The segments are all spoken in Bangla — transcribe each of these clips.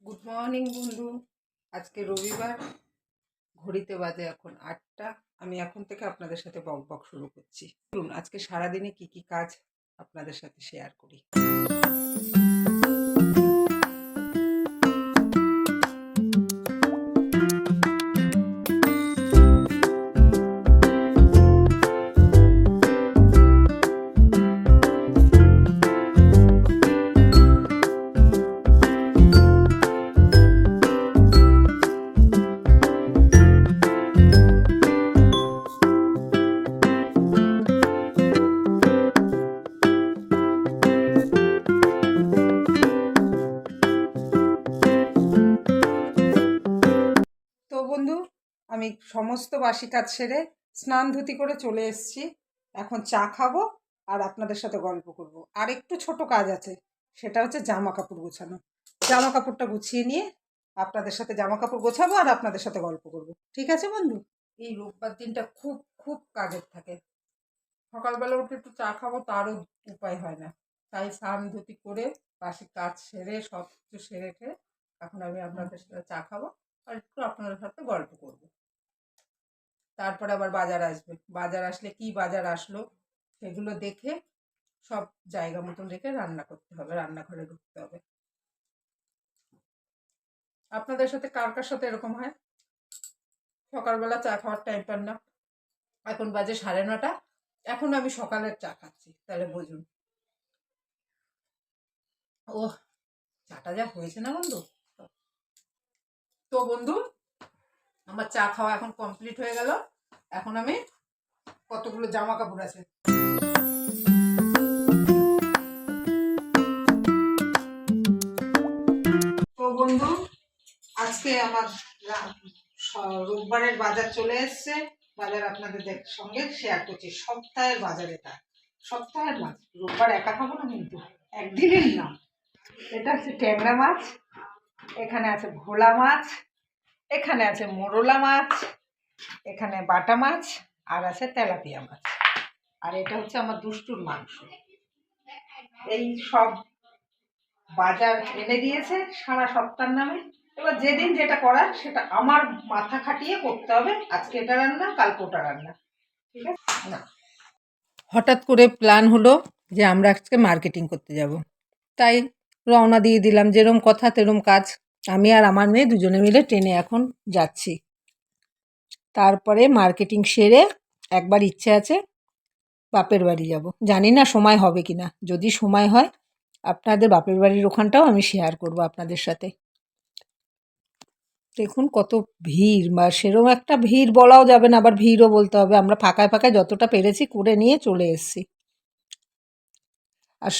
গুড মর্নিং বন্ধু। আজকে রবিবার, ঘড়িতে বাজে এখন 8টা। আমি এখন থেকে আপনাদের সাথে বক বক শুরু করছি। চলুন আজকে সারাদিনে কি কি কাজ আপনাদের সাথে শেয়ার করি। তো বন্ধু, আমি সমস্ত বাসি কাজ সেরে স্নান ধুতি করে চলে এসেছি। এখন চা খাবো আর আপনাদের সাথে গল্প করব। আর একটু ছোট কাজ আছে, সেটা হচ্ছে জামা কাপড় গোছানো। জামা কাপড়টা গুছিয়ে নিয়ে আপনাদের সাথে জামা কাপড় গোছাবো আর আপনাদের সাথে গল্প করব। ঠিক আছে বন্ধু? এই রোববার দিনটা খুব খুব কাজের থাকে। সকালবেলা উঠে একটু চা খাবো, তারও উপায় হয় না। তাই স্নান ধুতি করে বাসি কাজ সেরে সব কিছু সেরে টেরে এখন আমি আপনাদের সাথে চা খাবো আর একটু আপনাদের সাথে গল্প করব। তারপরে আবার বাজার আসবে, বাজার আসলে কি বাজার আসলো সেগুলো দেখে সব জায়গা মতন রেখে রান্না করতে হবে, রান্নাঘরে ঢুকতে হবে। আপনাদের সাথে কার কার সাথে এরকম হয়? সকালবেলা চা খাওয়ার টাইম পান না, এখন বাজে 9:30, এখন আমি সকালের চা খাচ্ছি, তাহলে বুঝুন। ও, চাটা যা হয়েছে না বন্ধু। তো বন্ধু, আমার চা খাওয়া এখন কমপ্লিট হয়ে গেল। এখন আমি কতগুলো জামা কাপড় আছে, তো বন্ধু আজকে আমার রোববারের বাজার চলে এসছে। বাজার আপনাদের সঙ্গে শেয়ার করছি। সপ্তাহের বাজার এটা, সপ্তাহের মাছ। রোববার একা খাবো না কিন্তু, একদিনের না। এটা হচ্ছে ট্যাংরা মাছ, এখানে আছে ভোলা মাছ, এখানে আছে মোরলা মাছ, এখানে বাটা মাছ, আর আছে তেলাপিয়া মাছ, আর এটা হচ্ছে আমার দুষ্টুর মাংস। এই সব বাজার এনে দিয়েছে সারা সপ্তাহের নামে। এবার যেদিন যেটা করার সেটা আমার মাথা খাটিয়ে করতে হবে। আজকে এটা রান্না, কালকে ওটা রান্না, ঠিক আছে না? হঠাৎ করে প্ল্যান হলো যে আমরা আজকে মার্কেটিং করতে যাব। তাই রওনা দিয়ে দিলাম, যেরম কথা তেরম কাজ। আমি আর আমার মেয়ে দুজনে মিলে ট্রেনে এখন যাচ্ছি। তারপরে মার্কেটিং সেরে একবার ইচ্ছে আছে বাপের বাড়ি যাব। জানি না সময় হবে কি না। যদি সময় হয় আপনাদের বাপের বাড়ির ওখানটাও আমি শেয়ার করব আপনাদের সাথে। দেখুন কত ভিড়, বা সেরকম একটা ভিড় বলাও যাবে না, আবার ভিড়ও বলতে হবে। আমরা ফাঁকায় ফাঁকায় যতটা পেরেছি করে নিয়ে চলে এসেছি। আর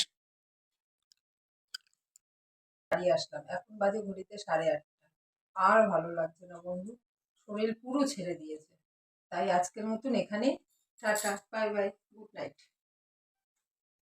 বাড়ি আসলাম, এখন বাজে ঘড়িতে 8:30। আর ভালো লাগছে না বন্ধু, শরীর পুরো ছেড়ে দিয়েছে। তাই আজকের মতন এখানে tata, bye bye, good night.